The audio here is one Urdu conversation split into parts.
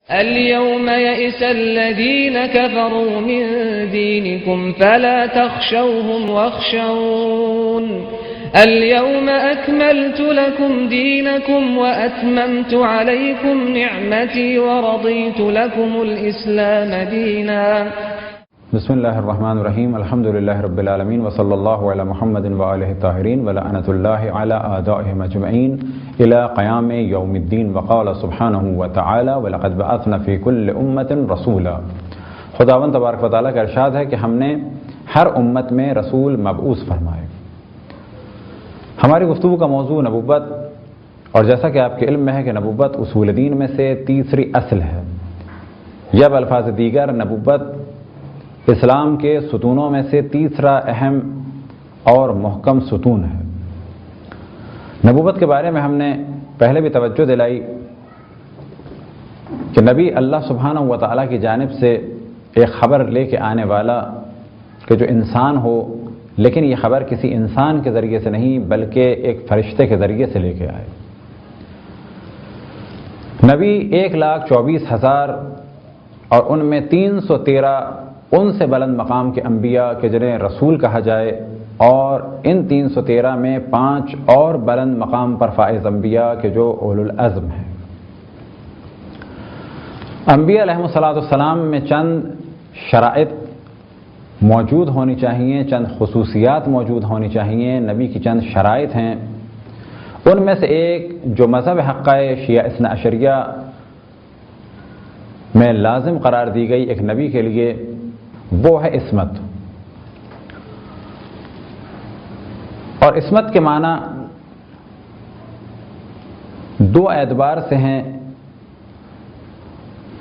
اليوم يئس الذين كفروا من دينكم فلا تخشوهم واخشون اليوم أكملت لكم دينكم وأتممت عليكم نعمتي ورضيت لكم الإسلام دينا. بسم الله الرحمن الرحيم. الحمد لله رب العالمين وصلى الله على محمد وآله الطاهرين ولعنة الله على أعدائهم أجمعين إلى قيام يوم الدين. وقال سبحانه وتعالى ولقد بعثنا في كل أمة رسولا. خداوند تبارک و تعالیٰ کا ارشاد ہے کہ ہم نے ہر امت میں رسول مبعوث فرمائے. ہماری گفتگو کا موضوع نبوت، اور جیسا کہ آپ کے علم میں ہے کہ نبوت اصول دین میں سے تیسری اصل ہے، یا بالفاظ دیگر نبوت اسلام کے ستونوں میں سے تیسرا اہم اور محکم ستون ہے. نبوت کے بارے میں ہم نے پہلے بھی توجہ دلائی کہ نبی اللہ سبحانہ و تعالیٰ کی جانب سے ایک خبر لے کے آنے والا کہ جو انسان ہو، لیکن یہ خبر کسی انسان کے ذریعے سے نہیں بلکہ ایک فرشتے کے ذریعے سے لے کے آئے. نبی 1,24,000 اور ان میں 313 ان سے بلند مقام کے انبیاء کہ جنہیں رسول کہا جائے، اور ان 313 میں 5 اور بلند مقام پر فائز انبیاء کہ جو اولو العزم ہیں. انبیاء علیہ السلام میں چند شرائط موجود ہونی چاہیے، چند خصوصیات موجود ہونی چاہیے. نبی کی چند شرائط ہیں. ان میں سے ایک جو مذہب حقہ شیعہ اثنا عشریہ میں لازم قرار دی گئی ایک نبی کے لیے، وہ ہے عصمت. اور عصمت کے معنی دو اعتبار سے ہیں.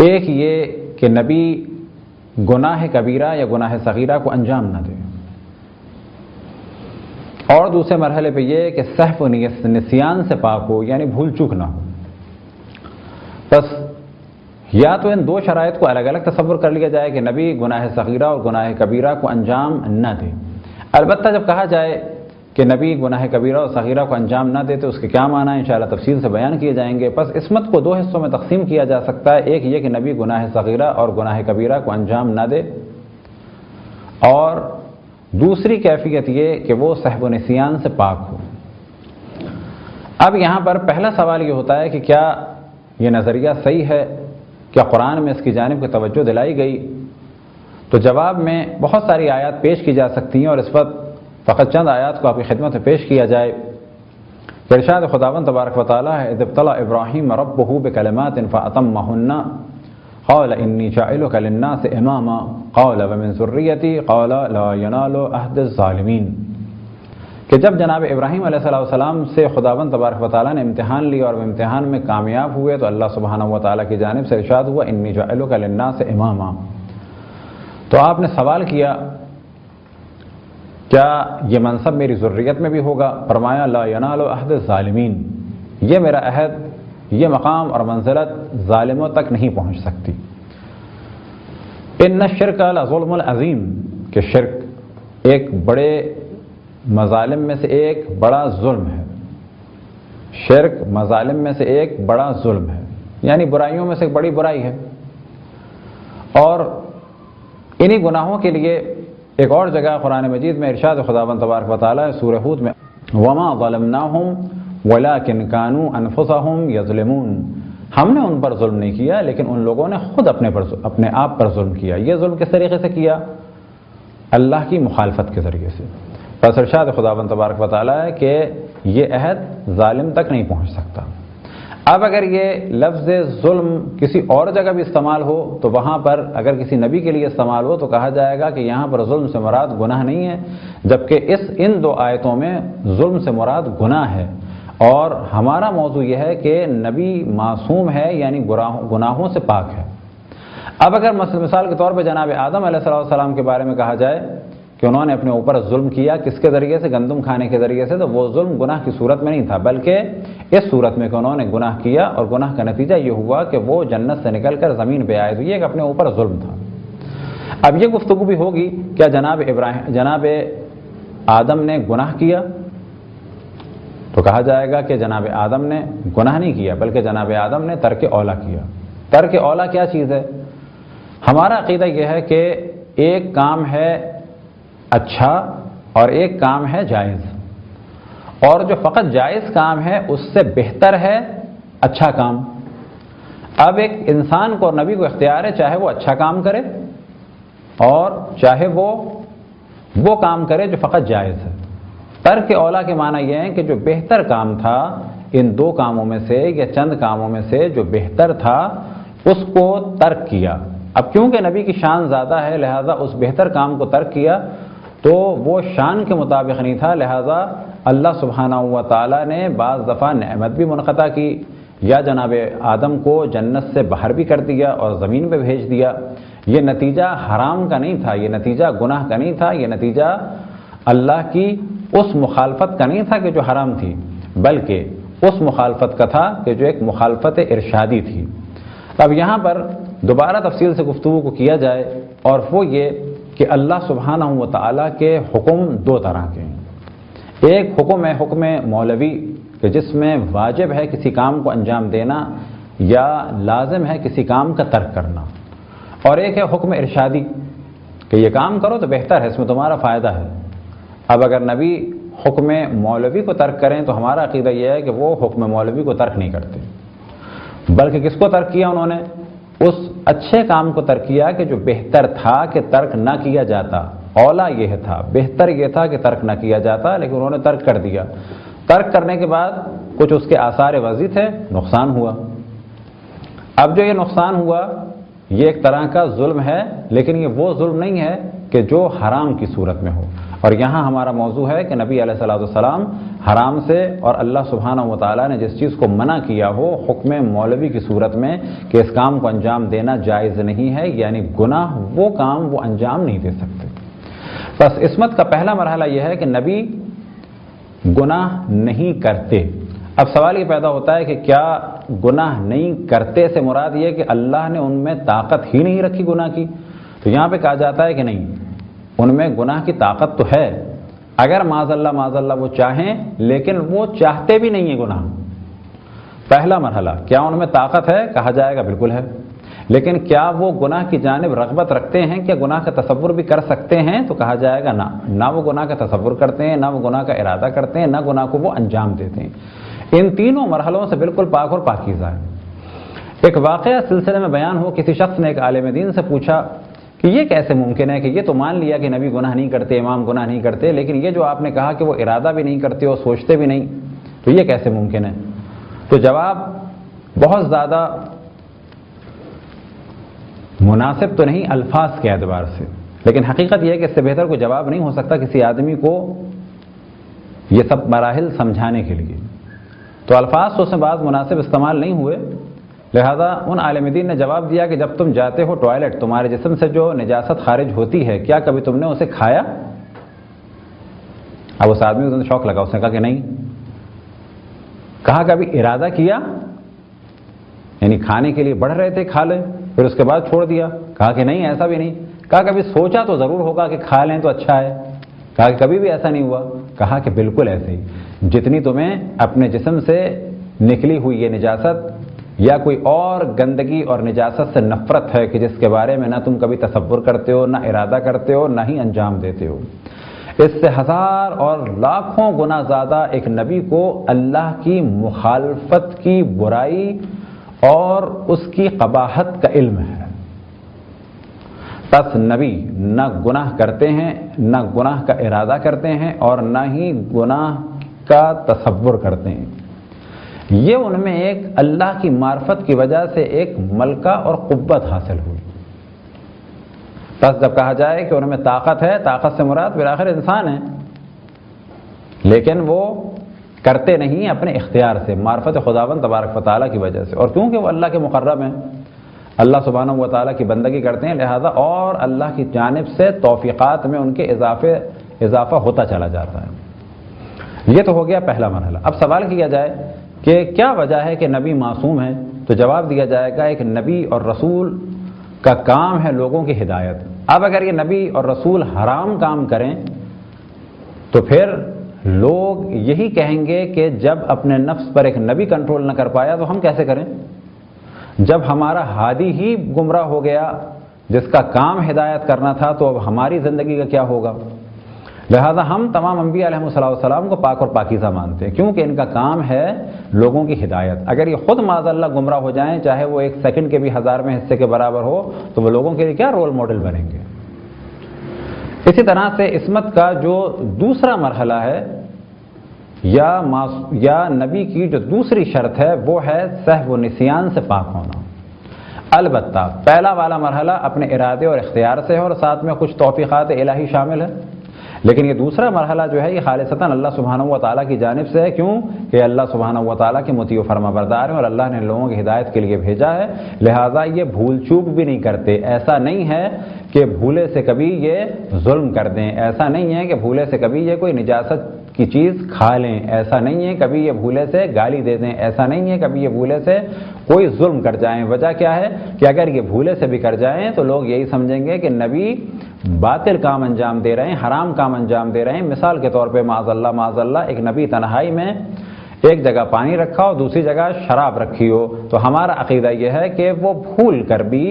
ایک یہ کہ نبی گناہ کبیرہ یا گناہ صغیرہ کو انجام نہ دے، اور دوسرے مرحلے پہ یہ کہ سہو و نسیان سے پاک ہو، یعنی بھول چوک نہ ہو. بس یا تو ان دو شرائط کو الگ الگ تصور کر لیا جائے کہ نبی گناہ صغیرہ اور گناہ کبیرہ کو انجام نہ دے. البتہ جب کہا جائے کہ نبی گناہ کبیرہ اور صغیرہ کو انجام نہ دے تو اس کے کیا معنی ہیں انشاءاللہ تفصیل سے بیان کیے جائیں گے. پس عصمت کو دو حصوں میں تقسیم کیا جا سکتا ہے. ایک یہ کہ نبی گناہ صغیرہ اور گناہ کبیرہ کو انجام نہ دے، اور دوسری کیفیت یہ کہ وہ سہو و نسیان سے پاک ہو. اب یہاں پر پہلا سوال یہ ہوتا ہے کہ کیا یہ نظریہ صحیح ہے؟ کیا قرآن میں اس کی جانب کی توجہ دلائی گئی؟ تو جواب میں بہت ساری آیات پیش کی جا سکتی ہیں، اور اس وقت فقط چند آیات کو آپ کی خدمت میں پیش کیا جائے. ارشاد خداوند تبارک و تعالیٰ ہے اذ ابتلى ابراہیم ربہ بکلمات فاتمہن قال انی جاعلک للناس اماما قال ومن ذریتی قال لا ینال عہد الظالمین. کہ جب جناب ابراہیم علیہ السلام سے خداوند تبارک و تعالیٰ نے امتحان لیا اور وہ امتحان میں کامیاب ہوئے تو اللہ سبحانہ و تعالیٰ کی جانب سے ارشاد ہوا انی جاعلک للناس اماما. تو آپ نے سوال کیا کیا یہ منصب میری ذریت میں بھی ہوگا؟ فرمایا لا ینال عہد الظالمین، یہ میرا عہد، یہ مقام اور منزلت ظالموں تک نہیں پہنچ سکتی. ان الشرک لظلم عظیم، کہ شرک ایک بڑے مظالم میں سے ایک بڑا ظلم ہے. شرک مظالم میں سے ایک بڑا ظلم ہے، یعنی برائیوں میں سے ایک بڑی برائی ہے. اور انہی گناہوں کے لیے ایک اور جگہ قرآن مجید میں ارشاد خداوند تبارک و تعالیٰ سورہ ہود میں وما ظلمناہم ولکن کانوا انفسہم یظلمون، ہم نے ان پر ظلم نہیں کیا لیکن ان لوگوں نے خود اپنے آپ پر ظلم کیا. یہ ظلم کس طریقے سے کیا؟ اللہ کی مخالفت کے ذریعے سے. بس ارشاد خداوند تبارک و تعالیٰ ہے کہ یہ عہد ظالم تک نہیں پہنچ سکتا. اب اگر یہ لفظ ظلم کسی اور جگہ بھی استعمال ہو تو وہاں پر اگر کسی نبی کے لیے استعمال ہو تو کہا جائے گا کہ یہاں پر ظلم سے مراد گناہ نہیں ہے، جبکہ ان دو آیتوں میں ظلم سے مراد گناہ ہے. اور ہمارا موضوع یہ ہے کہ نبی معصوم ہے، یعنی گناہوں سے پاک ہے. اب اگر مثال کے طور پہ جناب آدم علیہ السلام کے بارے میں کہا جائے کہ انہوں نے اپنے اوپر ظلم کیا کس کے ذریعے سے؟ گندم کھانے کے ذریعے سے. تو وہ ظلم گناہ کی صورت میں نہیں تھا، بلکہ اس صورت میں کہ انہوں نے گناہ کیا اور گناہ کا نتیجہ یہ ہوا کہ وہ جنت سے نکل کر زمین پہ آئے. تو یہ ایک اپنے اوپر ظلم تھا. اب یہ گفتگو بھی ہوگی کیا جناب آدم نے گناہ کیا؟ تو کہا جائے گا کہ جناب آدم نے گناہ نہیں کیا بلکہ جناب آدم نے ترک اولا کیا. ترک اولا کیا چیز ہے؟ ہمارا عقیدہ یہ ہے کہ ایک کام ہے اچھا اور ایک کام ہے جائز، اور جو فقط جائز کام ہے اس سے بہتر ہے اچھا کام۔ اب ایک انسان کو اور نبی کو اختیار ہے، چاہے وہ اچھا کام کرے اور چاہے وہ کام کرے جو فقط جائز ہے۔ ترک اولا کے معنی یہ ہے کہ جو بہتر کام تھا ان دو کاموں میں سے یا چند کاموں میں سے جو بہتر تھا اس کو ترک کیا۔ اب کیونکہ نبی کی شان زیادہ ہے لہذا اس بہتر کام کو ترک کیا، تو وہ شان کے مطابق نہیں تھا، لہذا اللہ سبحانہ و تعالیٰ نے بعض دفعہ نعمت بھی منقطع کی، یا جناب آدم کو جنت سے باہر بھی کر دیا اور زمین پہ بھیج دیا۔ یہ نتیجہ حرام کا نہیں تھا، یہ نتیجہ گناہ کا نہیں تھا، یہ نتیجہ اللہ کی اس مخالفت کا نہیں تھا کہ جو حرام تھی، بلکہ اس مخالفت کا تھا کہ جو ایک مخالفت ارشادی تھی۔ اب یہاں پر دوبارہ تفصیل سے گفتگو کو کیا جائے، اور وہ یہ کہ اللہ سبحانہ و تعالیٰ کے حکم دو طرح کے ہیں۔ ایک حکم ہے حکم مولوی کہ جس میں واجب ہے کسی کام کو انجام دینا یا لازم ہے کسی کام کا ترک کرنا، اور ایک ہے حکم ارشادی کہ یہ کام کرو تو بہتر ہے، اس میں تمہارا فائدہ ہے۔ اب اگر نبی حکم مولوی کو ترک کریں تو ہمارا عقیدہ یہ ہے کہ وہ حکم مولوی کو ترک نہیں کرتے، بلکہ کس کو ترک کیا انہوں نے؟ اس اچھے کام کو ترک کیا کہ جو بہتر تھا کہ ترک نہ کیا جاتا، اولا یہ تھا، بہتر یہ تھا کہ ترک نہ کیا جاتا، لیکن انہوں نے ترک کر دیا۔ ترک کرنے کے بعد کچھ اس کے آثار وضعی تھے، نقصان ہوا۔ اب جو یہ نقصان ہوا یہ ایک طرح کا ظلم ہے، لیکن یہ وہ ظلم نہیں ہے کہ جو حرام کی صورت میں ہو، اور یہاں ہمارا موضوع ہے کہ نبی علیہ الصلوۃ والسلام حرام سے اور اللہ سبحانہ و تعالیٰ نے جس چیز کو منع کیا ہو حکم مولوی کی صورت میں کہ اس کام کو انجام دینا جائز نہیں ہے، یعنی گناہ وہ کام وہ انجام نہیں دے سکتے۔ بس عصمت کا پہلا مرحلہ یہ ہے کہ نبی گناہ نہیں کرتے۔ اب سوال یہ پیدا ہوتا ہے کہ کیا گناہ نہیں کرتے سے مراد یہ کہ اللہ نے ان میں طاقت ہی نہیں رکھی گناہ کی؟ تو یہاں پہ کہا جاتا ہے کہ نہیں، ان میں گناہ کی طاقت تو ہے، اگر معاذ اللہ وہ چاہیں، لیکن وہ چاہتے بھی نہیں ہیں گناہ۔ پہلا مرحلہ، کیا ان میں طاقت ہے؟ کہا جائے گا بالکل ہے، لیکن کیا وہ گناہ کی جانب رغبت رکھتے ہیں، کیا گناہ کا تصور بھی کر سکتے ہیں؟ تو کہا جائے گا نہ وہ گناہ کا تصور کرتے ہیں، نہ وہ گناہ کا ارادہ کرتے ہیں، نہ گناہ کو وہ انجام دیتے ہیں۔ ان تینوں مرحلوں سے بالکل پاک اور پاکیزہ ہے۔ ایک واقعہ سلسلے میں بیان ہو، کسی شخص نے ایک عالم دین سے پوچھا کہ یہ کیسے ممکن ہے کہ یہ تو مان لیا کہ نبی گناہ نہیں کرتے، امام گناہ نہیں کرتے، لیکن یہ جو آپ نے کہا کہ وہ ارادہ بھی نہیں کرتے اور سوچتے بھی نہیں، تو یہ کیسے ممکن ہے؟ تو جواب بہت زیادہ مناسب تو نہیں الفاظ کے اعتبار سے، لیکن حقیقت یہ ہے کہ اس سے بہتر کوئی جواب نہیں ہو سکتا کسی آدمی کو یہ سب مراحل سمجھانے کے لیے۔ تو الفاظ تو اس میں بعض مناسب استعمال نہیں ہوئے، لہذا ان عالم دین نے جواب دیا کہ جب تم جاتے ہو ٹوائلٹ، تمہارے جسم سے جو نجاست خارج ہوتی ہے، کیا کبھی تم نے اسے کھایا؟ اب اس آدمی کو شوق لگا، اس نے کہا کہ نہیں۔ کہا کبھی ارادہ کیا؟ یعنی کھانے کے لیے بڑھ رہے تھے، کھا لیں، پھر اس کے بعد چھوڑ دیا؟ کہا کہ نہیں، ایسا بھی نہیں۔ کہا کبھی سوچا تو ضرور ہوگا کہ کھا لیں تو اچھا ہے؟ کہا کہ کبھی بھی ایسا نہیں ہوا؟ کہا کہ بالکل ایسے ہی، جتنی تمہیں اپنے جسم سے نکلی ہوئی یہ نجاست یا کوئی اور گندگی اور نجاست سے نفرت ہے کہ جس کے بارے میں نہ تم کبھی تصور کرتے ہو، نہ ارادہ کرتے ہو، نہ ہی انجام دیتے ہو، اس سے ہزار اور لاکھوں گنا زیادہ ایک نبی کو اللہ کی مخالفت کی برائی اور اس کی قباحت کا علم ہے۔ پس نبی نہ گناہ کرتے ہیں، نہ گناہ کا ارادہ کرتے ہیں، اور نہ ہی گناہ کا تصور کرتے ہیں۔ یہ ان میں ایک اللہ کی معرفت کی وجہ سے ایک ملکہ اور قوت حاصل ہوئی۔ بس جب کہا جائے کہ ان میں طاقت ہے، طاقت سے مراد بالآخر انسان ہے، لیکن وہ کرتے نہیں اپنے اختیار سے، معرفت خداوند تبارک و تعالیٰ کی وجہ سے، اور کیونکہ وہ اللہ کے مقرب ہیں، اللہ سبحانہ و تعالیٰ کی بندگی کرتے ہیں، لہذا اور اللہ کی جانب سے توفیقات میں ان کے اضافہ ہوتا چلا جاتا ہے۔ یہ تو ہو گیا پہلا مرحلہ۔ اب سوال کیا جائے کہ کیا وجہ ہے کہ نبی معصوم ہے، تو جواب دیا جائے گا ایک نبی اور رسول کا کام ہے لوگوں کی ہدایت۔ اب اگر یہ نبی اور رسول حرام کام کریں تو پھر لوگ یہی کہیں گے کہ جب اپنے نفس پر ایک نبی کنٹرول نہ کر پایا تو ہم کیسے کریں؟ جب ہمارا ہادی ہی گمراہ ہو گیا جس کا کام ہدایت کرنا تھا تو اب ہماری زندگی کا کیا ہوگا؟ لہذا ہم تمام انبیاء علیہ السلام کو پاک اور پاکیزہ مانتے ہیں، کیونکہ ان کا کام ہے لوگوں کی ہدایت۔ اگر یہ خود معاذ اللہ گمراہ ہو جائیں، چاہے وہ 1 سیکنڈ کے بھی 1000ویں حصے کے برابر ہو، تو وہ لوگوں کے لیے کیا رول ماڈل بنیں گے؟ اسی طرح سے عصمت کا جو دوسرا مرحلہ ہے یا نبی کی جو دوسری شرط ہے وہ ہے سہو و نسیان سے پاک ہونا۔ البتہ پہلا والا مرحلہ اپنے ارادے اور اختیار سے ہے اور ساتھ میں کچھ توفیقات الہی شامل ہے، لیکن یہ دوسرا مرحلہ جو ہے یہ خالصتاً اللہ سبحانہ و تعالیٰ کی جانب سے ہے۔ کیوں کہ اللہ سبحانہ و تعالیٰ کے مطیع و فرما بردار ہیں اور اللہ نے لوگوں کی ہدایت کے لیے بھیجا ہے، لہٰذا یہ بھول چوک بھی نہیں کرتے۔ ایسا نہیں ہے کہ بھولے سے کبھی یہ ظلم کر دیں، ایسا نہیں ہے کہ بھولے سے کبھی یہ کوئی نجاست کی چیز کھا لیں، ایسا نہیں ہے کبھی یہ بھولے سے گالی دے دیں، ایسا نہیں ہے کبھی یہ بھولے سے کوئی ظلم کر جائیں۔ وجہ کیا ہے کہ اگر یہ بھولے سے بھی کر جائیں تو لوگ یہی سمجھیں گے کہ نبی باطل کام انجام دے رہے ہیں، حرام کام انجام دے رہے ہیں۔ مثال کے طور پہ معاذ اللہ ایک نبی تنہائی میں ایک جگہ پانی رکھا اور دوسری جگہ شراب رکھی ہو، تو ہمارا عقیدہ یہ ہے کہ وہ بھول کر بھی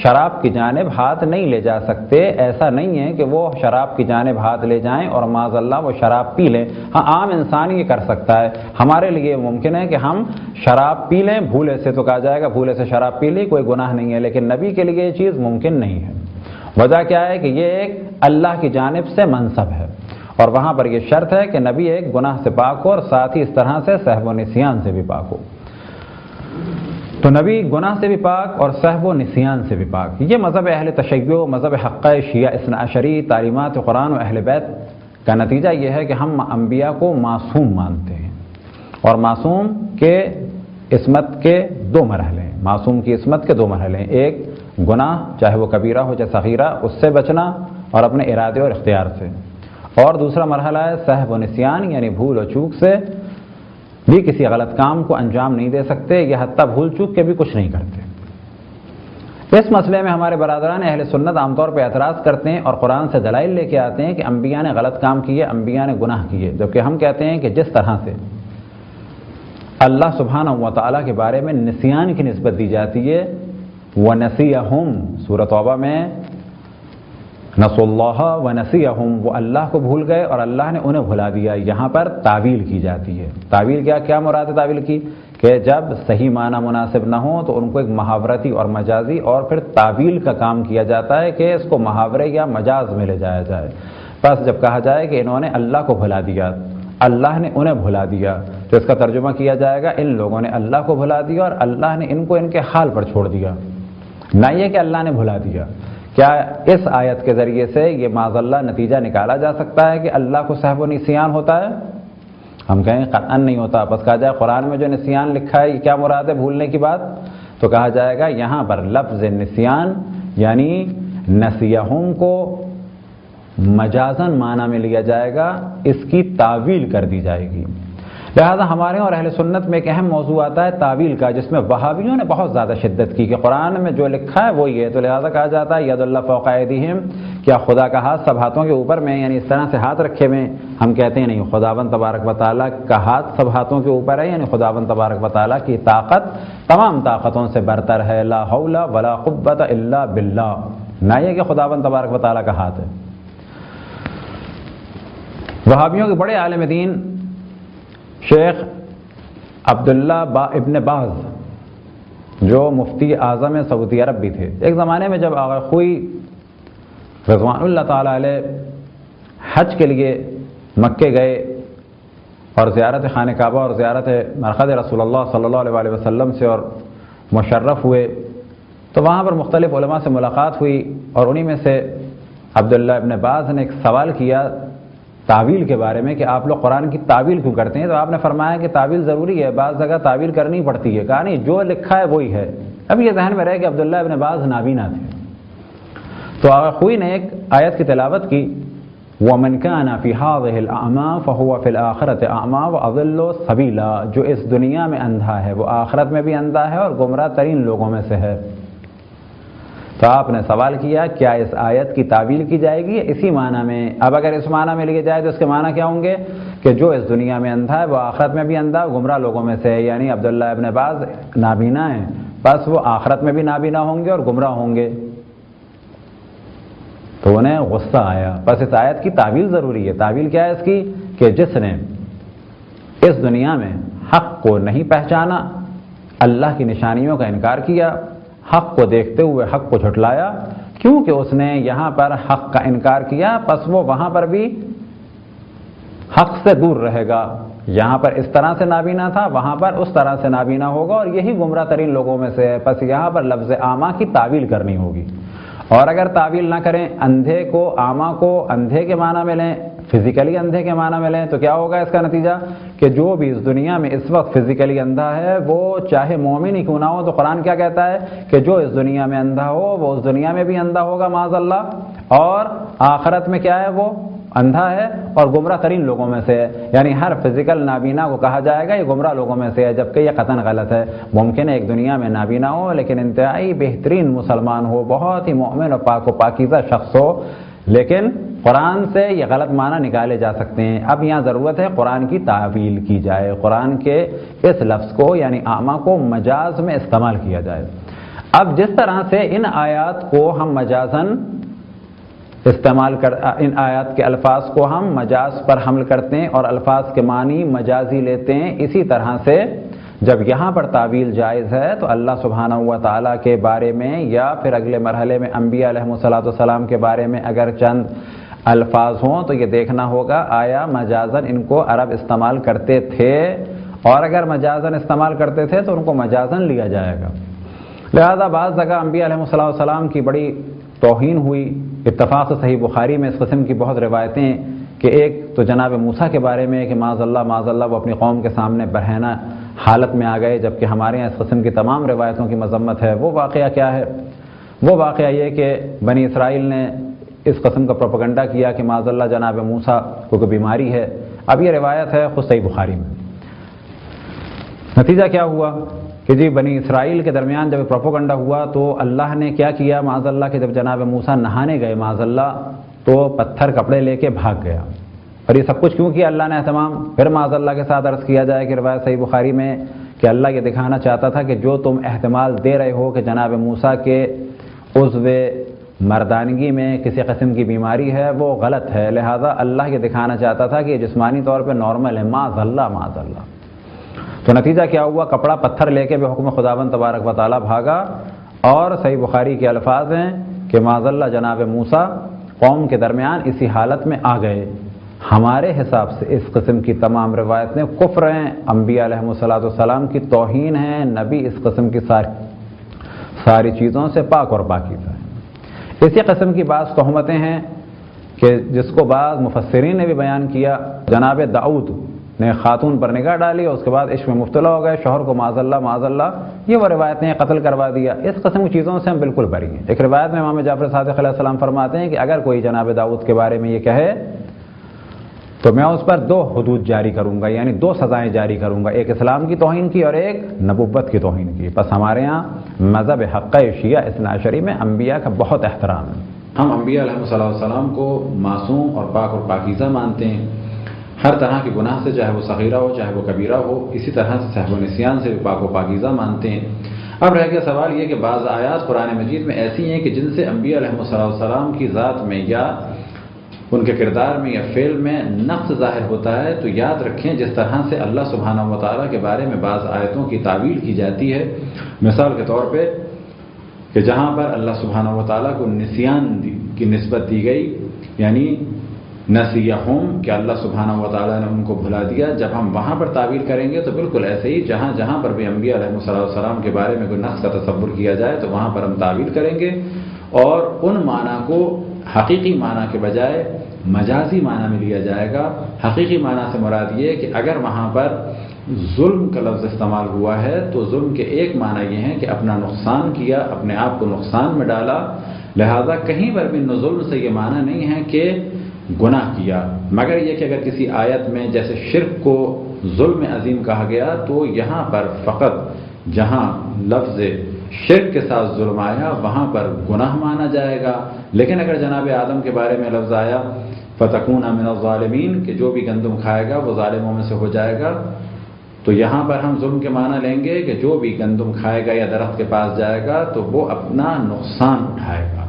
شراب کی جانب ہاتھ نہیں لے جا سکتے۔ ایسا نہیں ہے کہ وہ شراب کی جانب ہاتھ لے جائیں اور معاذ اللہ وہ شراب پی لیں۔ ہاں عام انسان یہ کر سکتا ہے، ہمارے لیے ممکن ہے کہ ہم شراب پی لیں، بھولے سے تو کہا جائے گا بھولے سے شراب پی لی کوئی گناہ نہیں ہے، لیکن نبی کے لیے یہ چیز ممکن نہیں ہے۔ وجہ کیا ہے کہ یہ ایک اللہ کی جانب سے منصب ہے اور وہاں پر یہ شرط ہے کہ نبی ایک گناہ سے پاک ہو اور ساتھ ہی اس طرح سے سہو و نسیان سے بھی پاک ہو۔ تو نبی گناہ سے بھی پاک اور سہو و نسیان سے بھی پاک۔ یہ مذہب اہل تشیع، مذہب حقہ شیعہ اثنا عشری، تعلیمات قرآن و اہل بیت کا نتیجہ یہ ہے کہ ہم انبیاء کو معصوم مانتے ہیں، اور معصوم کے عصمت کے 2 مرحلے ہیں۔ معصوم کی عصمت کے 2 مرحلے ہیں، ایک گناہ چاہے وہ کبیرہ ہو چاہے صغیرہ اس سے بچنا اور اپنے ارادے اور اختیار سے، اور دوسرا مرحلہ ہے سہو و نسیان، یعنی بھول و چوک سے بھی کسی غلط کام کو انجام نہیں دے سکتے، یا حتیٰ بھول چوک کے بھی کچھ نہیں کرتے۔ اس مسئلے میں ہمارے برادران اہل سنت عام طور پہ اعتراض کرتے ہیں اور قرآن سے دلائل لے کے آتے ہیں کہ انبیاء نے غلط کام کیے، انبیاء نے گناہ کیے، جبکہ ہم کہتے ہیں کہ جس طرح سے اللہ سبحانہ و تعالیٰ کے بارے میں نسیان کی نسبت دی جاتی ہے، وَنَسِيَهُمْ سورۃ توبہ میں نسوا اللہ ونسیہم، وہ اللہ کو بھول گئے اور اللہ نے انہیں بھلا دیا۔ یہاں پر تعویل کی جاتی ہے۔ تعویل کیا مراد ہے تعویل کی؟ کہ جب صحیح معنی مناسب نہ ہو تو ان کو ایک محاورتی اور مجازی اور پھر تعویل کا کام کیا جاتا ہے کہ اس کو محاورے یا مجاز میں لے جایا جائے۔ بس جب کہا جائے کہ انہوں نے اللہ کو بھلا دیا، اللہ نے انہیں بھلا دیا، تو اس کا ترجمہ کیا جائے گا ان لوگوں نے اللہ کو بھلا دیا اور اللہ نے ان کو ان کے حال پر چھوڑ دیا، نہ یہ کہ اللہ نے بھلا دیا۔ کیا اس آیت کے ذریعے سے یہ معاذ اللہ نتیجہ نکالا جا سکتا ہے کہ اللہ کو سہو و نسیان ہوتا ہے؟ ہم کہیں قطعاً نہیں ہوتا۔ بس کہا جائے قرآن میں جو نسیان لکھا ہے یہ کیا مراد ہے بھولنے کی بات؟ تو کہا جائے گا یہاں پر لفظ نسیان یعنی نسیہم کو مجازن معنی میں لیا جائے گا، اس کی تعویل کر دی جائے گی۔ لہذا ہمارے اور اہل سنت میں ایک اہم موضوع آتا ہے تعویل کا، جس میں وہابیوں نے بہت زیادہ شدت کی کہ قرآن میں جو لکھا ہے وہی ہے، تو لہذا کہا جاتا ہے ید اللہ فوق ایدیہم، کیا خدا کا ہاتھ سب ہاتھوں کے اوپر میں، یعنی اس طرح سے ہاتھ رکھے ہوئے؟ ہم کہتے ہیں نہیں، خداوند تبارک و تعالیٰ کا ہاتھ سب ہاتھوں کے اوپر ہے، یعنی خداوند تبارک و تعالیٰ کی طاقت تمام طاقتوں سے برتر ہے، لا حول ولا قوت الا باللہ، نہ یہ کہ خداوند تبارک و تعالیٰ کا ہاتھ ہے۔ وہابیوں کے بڑے عالم دین شیخ عبداللہ ابن باز جو مفتی اعظم سعودی عرب بھی تھے، ایک زمانے میں جب آغا خوئی رضوان اللہ تعالیٰ علیہ حج کے لیے مکے گئے اور زیارت خانہ کعبہ اور زیارت مرقد رسول اللہ صلی اللہ علیہ وسلم سے اور مشرف ہوئے، تو وہاں پر مختلف علماء سے ملاقات ہوئی اور انہی میں سے عبداللہ ابن باز نے ایک سوال کیا تعویل کے بارے میں کہ آپ لوگ قرآن کی تعویل کیوں کرتے ہیں؟ تو آپ نے فرمایا کہ تعویل ضروری ہے، بعض جگہ تعویل کرنی پڑتی ہے۔ کہا نہیں، جو لکھا ہے وہی ہے۔ اب یہ ذہن میں رہے کہ عبداللہ ابن باز نابینا تھے، تو آغا خوئی نے ایک آیت کی تلاوت کی، وَمَنْ كَانَ فِي هَٰذِهِ الْأَعْمَىٰ فَهُوَ فِي الْآخِرَةِ أَعْمَىٰ وَأَضِلُّ سَبِيلًا، جو اس دنیا میں اندھا ہے وہ آخرت میں بھی اندھا ہے اور گمراہ ترین لوگوں میں سے ہے۔ تو آپ نے سوال کیا کیا اس آیت کی تعویل کی جائے گی اسی معنی میں؟ اب اگر اس معنی میں لیے جائے تو اس کے معنی کیا ہوں گے کہ جو اس دنیا میں اندھا ہے وہ آخرت میں بھی اندھا گمراہ لوگوں میں سے ہے، یعنی عبداللہ ابن باز نابینا ہیں، بس وہ آخرت میں بھی نابینا ہوں گے اور گمراہ ہوں گے۔ تو انہیں غصہ آیا۔ بس اس آیت کی تعویل ضروری ہے۔ تعویل کیا ہے اس کی؟ کہ جس نے اس دنیا میں حق کو نہیں پہچانا، اللہ کی نشانیوں کا انکار کیا، حق کو دیکھتے ہوئے حق کو جھٹلایا، کیونکہ اس نے یہاں پر حق کا انکار کیا، پس وہ وہاں پر بھی حق سے دور رہے گا۔ یہاں پر اس طرح سے نابینا تھا، وہاں پر اس طرح سے نابینا ہوگا، اور یہی گمراہ ترین لوگوں میں سے ہے۔ پس یہاں پر لفظ اعمیٰ کی تعویل کرنی ہوگی، اور اگر تعویل نہ کریں، اندھے کو، اعمیٰ کو اندھے کے معنی میں لیں، فزیکلی اندھے کے معنی میں لیں، تو کیا ہوگا اس کا نتیجہ؟ کہ جو بھی اس دنیا میں اس وقت فزیکلی اندھا ہے، وہ چاہے مومن ہی کیوں نہ ہو، تو قرآن کیا کہتا ہے کہ جو اس دنیا میں اندھا ہو وہ اس دنیا میں بھی اندھا ہوگا معاذ اللہ، اور آخرت میں کیا ہے؟ وہ اندھا ہے اور گمراہ ترین لوگوں میں سے ہے۔ یعنی ہر فزیکل نابینا کو کہا جائے گا یہ گمراہ لوگوں میں سے ہے، جبکہ یہ قطعاً غلط ہے۔ ممکن ہے ایک دنیا میں نابینا ہو لیکن انتہائی بہترین مسلمان ہو، بہت ہی مؤمن اور پاک و پاکیزہ شخص ہو، لیکن قرآن سے یہ غلط معنی نکالے جا سکتے ہیں۔ اب یہاں ضرورت ہے قرآن کی تعویل کی جائے، قرآن کے اس لفظ کو یعنی اعمیٰ کو مجاز میں استعمال کیا جائے۔ اب جس طرح سے ان آیات کو ہم مجازاً ان آیات کے الفاظ کو ہم مجاز پر حمل کرتے ہیں اور الفاظ کے معنی مجازی لیتے ہیں، اسی طرح سے جب یہاں پر تعویل جائز ہے تو اللہ سبحانہ و تعالیٰ کے بارے میں یا پھر اگلے مرحلے میں انبیاء علیہ السلام کے بارے میں اگر چند الفاظ ہوں تو یہ دیکھنا ہوگا آیا مجازاً ان کو عرب استعمال کرتے تھے، اور اگر مجازاً استعمال کرتے تھے تو ان کو مجازاً لیا جائے گا۔ لہذا بعض جگہ انبیاء علیہ السلام کی بڑی توہین ہوئی۔ اتفاق سے صحیح بخاری میں اس قسم کی بہت روایتیں ہیں کہ ایک تو جناب موسیٰ کے بارے میں کہ معاذ اللہ وہ اپنی قوم کے سامنے برہنہ حالت میں آ گئے، جبکہ ہمارے یہاں اس قسم کی تمام روایتوں کی مذمت ہے۔ وہ واقعہ کیا ہے؟ وہ واقعہ یہ کہ بنی اسرائیل نے اس قسم کا پروپیگنڈا کیا کہ معاذ اللہ جناب موسیٰ کو کوئی بیماری ہے۔ اب یہ روایت ہے خود صحیح بخاری میں۔ نتیجہ کیا ہوا کہ جی بنی اسرائیل کے درمیان جب پروپیگنڈا ہوا تو اللہ نے کیا کیا معاذ اللہ کہ جب جناب موسیٰ نہانے گئے معاذ اللہ تو پتھر کپڑے لے کے بھاگ گیا۔ اور یہ سب کچھ کیوں کیا اللہ نے اہتمام؟ پھر معاذ اللہ کے ساتھ عرض کیا جائے کہ روایت صحیح بخاری میں کہ اللہ یہ دکھانا چاہتا تھا کہ جو تم احتمال دے رہے ہو کہ جناب موسیٰ کے عضو مردانگی میں کسی قسم کی بیماری ہے وہ غلط ہے، لہذا اللہ یہ دکھانا چاہتا تھا کہ یہ جسمانی طور پہ نارمل ہے، معاذ اللہ۔ تو نتیجہ کیا ہوا؟ کپڑا پتھر لے کے بے حکم خداوند تبارک و تعالیٰ بھاگا، اور صحیح بخاری کے الفاظ ہیں کہ معاذ اللہ جناب موسیٰ قوم کے درمیان اسی حالت میں آ گئے۔ ہمارے حساب سے اس قسم کی تمام روایتیں کفر ہیں، انبیاء علیہ السلام کی توہین ہیں، نبی اس قسم کی ساری چیزوں سے پاک اور پاکیزہ ہیں۔ اسی قسم کی بعض تہمتیں ہیں کہ جس کو بعض مفسرین نے بھی بیان کیا۔ جناب داؤد نے خاتون پر نگاہ ڈالی اور اس کے بعد عشق میں مبتلا ہو گئے، شوہر کو معاذ اللہ یہ وہ روایتیں قتل کروا دیا۔ اس قسم کی چیزوں سے ہم بالکل بری ہیں۔ ایک روایت میں امام جعفر صادق علیہ السلام فرماتے ہیں کہ اگر کوئی جناب داؤد کے بارے میں یہ کہے تو میں اس پر 2 حدود جاری کروں گا، یعنی 2 سزائیں جاری کروں گا، ایک اسلام کی توہین کی اور ایک نبوت کی توہین کی۔ بس ہمارے ہاں مذہب حق شیعہ اثنا عشری میں انبیاء کا بہت احترام ہے۔ ہم انبیاء علیہ السلام کو معصوم اور پاک اور پاکیزہ مانتے ہیں، ہر طرح کے گناہ سے، چاہے وہ صغیرہ ہو چاہے وہ کبیرہ ہو، اسی طرح سے سہو و نسیان سے بھی پاک و پاکیزہ مانتے ہیں۔ اب رہ گیا سوال یہ کہ بعض آیات قرآن مجید میں ایسی ہیں کہ جن سے انبیاء علیہ السلام کی ذات میں یا ان کے کردار میں یا فعل میں نقص ظاہر ہوتا ہے، تو یاد رکھیں جس طرح سے اللہ سبحانہ و تعالیٰ کے بارے میں بعض آیتوں کی تعویل کی جاتی ہے، مثال کے طور پہ کہ جہاں پر اللہ سبحانہ و تعالیٰ کو نسیان کی نسبت دی گئی، یعنی نسیہم کہ اللہ سبحانہ و تعالیٰ نے ان کو بھلا دیا، جب ہم وہاں پر تعویل کریں گے تو بالکل ایسے ہی جہاں پر بھی انبیاء علیہ السلام کے بارے میں کوئی نقص کا تصور کیا جائے تو وہاں پر ہم تعویل کریں گے، اور ان معنی کو حقیقی معنی کے بجائے مجازی معنی میں لیا جائے گا۔ حقیقی معنی سے مراد یہ کہ اگر وہاں پر ظلم کا لفظ استعمال ہوا ہے تو ظلم کے ایک معنی یہ ہے کہ اپنا نقصان کیا، اپنے آپ کو نقصان میں ڈالا، لہذا کہیں پر بھی ظلم سے یہ معنی نہیں ہے کہ گناہ کیا، مگر یہ کہ اگر کسی آیت میں جیسے شرک کو ظلم عظیم کہا گیا تو یہاں پر فقط جہاں لفظ شرک کے ساتھ ظلم آیا وہاں پر گناہ مانا جائے گا، لیکن اگر جناب آدم کے بارے میں لفظ آیا فَتَكُونَ مِنَ الظَّالِمِينَ کہ جو بھی گندم کھائے گا وہ ظالموں میں سے ہو جائے گا، تو یہاں پر ہم ظلم کے معنی لیں گے کہ جو بھی گندم کھائے گا یا درخت کے پاس جائے گا تو وہ اپنا نقصان اٹھائے گا۔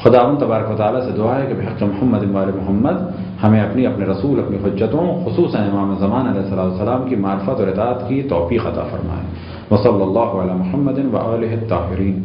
خداوند تبارک و تعالیٰ سے دعا ہے کہ بحق محمد وآل محمد ہمیں اپنے رسول، اپنی حجتوں، خصوصاً امام زمان علیہ السلام کی معرفت اور اطاعت کی توفیق عطا فرمائے۔ وصلی اللہ علی محمد وآلہ الطاہرین۔